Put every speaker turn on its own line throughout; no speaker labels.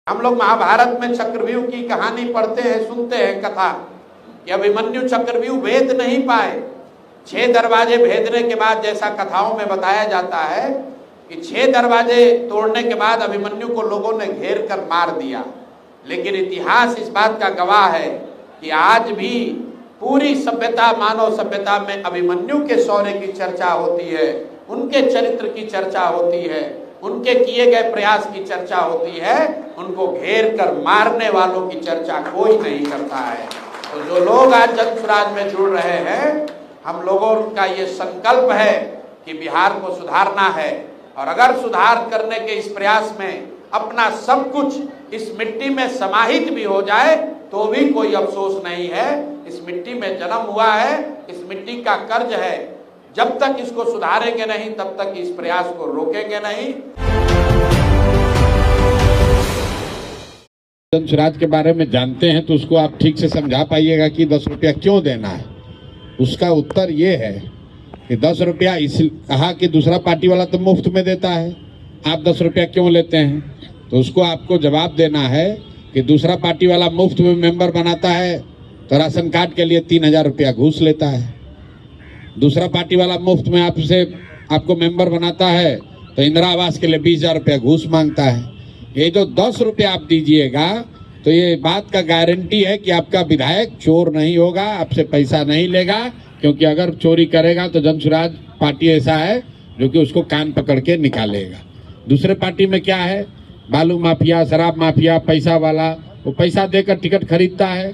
हम लोग महाभारत में चक्रव्यूह की कहानी पढ़ते हैं, सुनते हैं कथा कि अभिमन्यु चक्रव्यूह भेद नहीं पाए। 6 दरवाजे भेदने के बाद, जैसा कथाओं में बताया जाता है कि 6 दरवाजे तोड़ने के बाद अभिमन्यु को लोगों ने घेर कर मार दिया। लेकिन इतिहास इस बात का गवाह है कि आज भी पूरी सभ्यता, मानव सभ्यता में अभिमन्यु के शौर्य की चर्चा होती है, उनके चरित्र की चर्चा होती है, उनके किए गए प्रयास की चर्चा होती है। उनको घेर कर मारने वालों की चर्चा कोई नहीं करता है। तो जो लोग आज जन स्वराज में जुड़ रहे हैं, हम लोगों का ये संकल्प है कि बिहार को सुधारना है, और अगर सुधार करने के इस प्रयास में अपना सब कुछ इस मिट्टी में समाहित भी हो जाए तो भी कोई अफसोस नहीं है। इस मिट्टी में जन्म हुआ है, इस मिट्टी का कर्ज है। जब तक इसको सुधारेंगे नहीं, तब तक इस प्रयास को रोकेंगे नहीं।
जन स्वराज के बारे में जानते हैं तो उसको आप ठीक से समझा पाइएगा कि 10 रुपया क्यों देना है। उसका उत्तर ये है कि 10 रुपया इस कहा कि दूसरा पार्टी वाला तो मुफ्त में देता है, आप 10 रुपया क्यों लेते हैं? तो उसको आपको जवाब देना है कि दूसरा पार्टी वाला मुफ्त में मेंबर बनाता है तो राशन कार्ड के लिए 3000 रुपया घूस लेता है। दूसरा पार्टी वाला मुफ्त में आपको मेंबर बनाता है तो इंदिरा आवास के लिए 20,000 रुपया घूस मांगता है। ये जो 10 रुपया आप दीजिएगा तो ये बात का गारंटी है कि आपका विधायक चोर नहीं होगा, आपसे पैसा नहीं लेगा, क्योंकि अगर चोरी करेगा तो जन स्वराज पार्टी ऐसा है जो कि उसको कान पकड़ के निकालेगा। दूसरे पार्टी में क्या है, बालू माफिया, शराब माफिया, पैसा वाला, वो पैसा देकर टिकट खरीदता है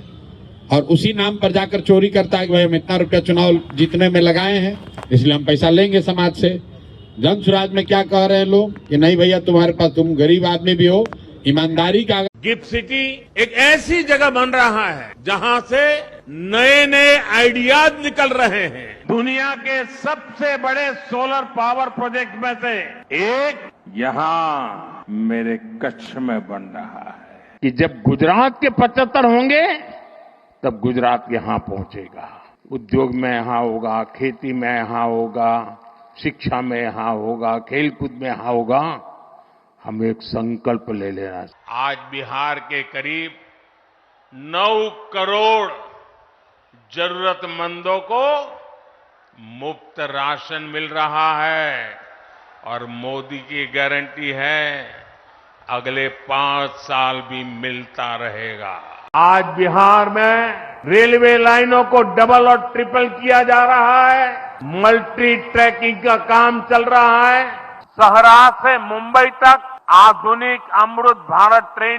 और उसी नाम पर जाकर चोरी करता है कि भाई हम इतना रुपया चुनाव जीतने में लगाए हैं, इसलिए हम पैसा लेंगे समाज से। जन स्वराज में क्या कह रहे हैं लोग कि नहीं भैया, तुम्हारे पास, तुम गरीब आदमी भी हो, ईमानदारी का।
गिफ्ट सिटी एक ऐसी जगह बन रहा है जहां से नए नए आइडियाज निकल रहे हैं। दुनिया के सबसे बड़े सोलर पावर प्रोजेक्ट में से एक यहां मेरे कच्छ में बन रहा है कि जब गुजरात के 75 होंगे तब गुजरात यहां पहुंचेगा। उद्योग में यहां होगा, खेती में यहां होगा, शिक्षा में यहां होगा, खेलकूद में यहां होगा। हम एक संकल्प ले लेना। आज बिहार के करीब 9 करोड़ जरूरतमंदों को मुफ्त राशन मिल रहा है और मोदी की गारंटी है अगले 5 साल भी मिलता रहेगा। आज बिहार में रेलवे लाइनों को डबल और ट्रिपल किया जा रहा है, मल्टी ट्रैकिंग का काम चल रहा है। सहरा से मुंबई तक आधुनिक अमृत भारत ट्रेन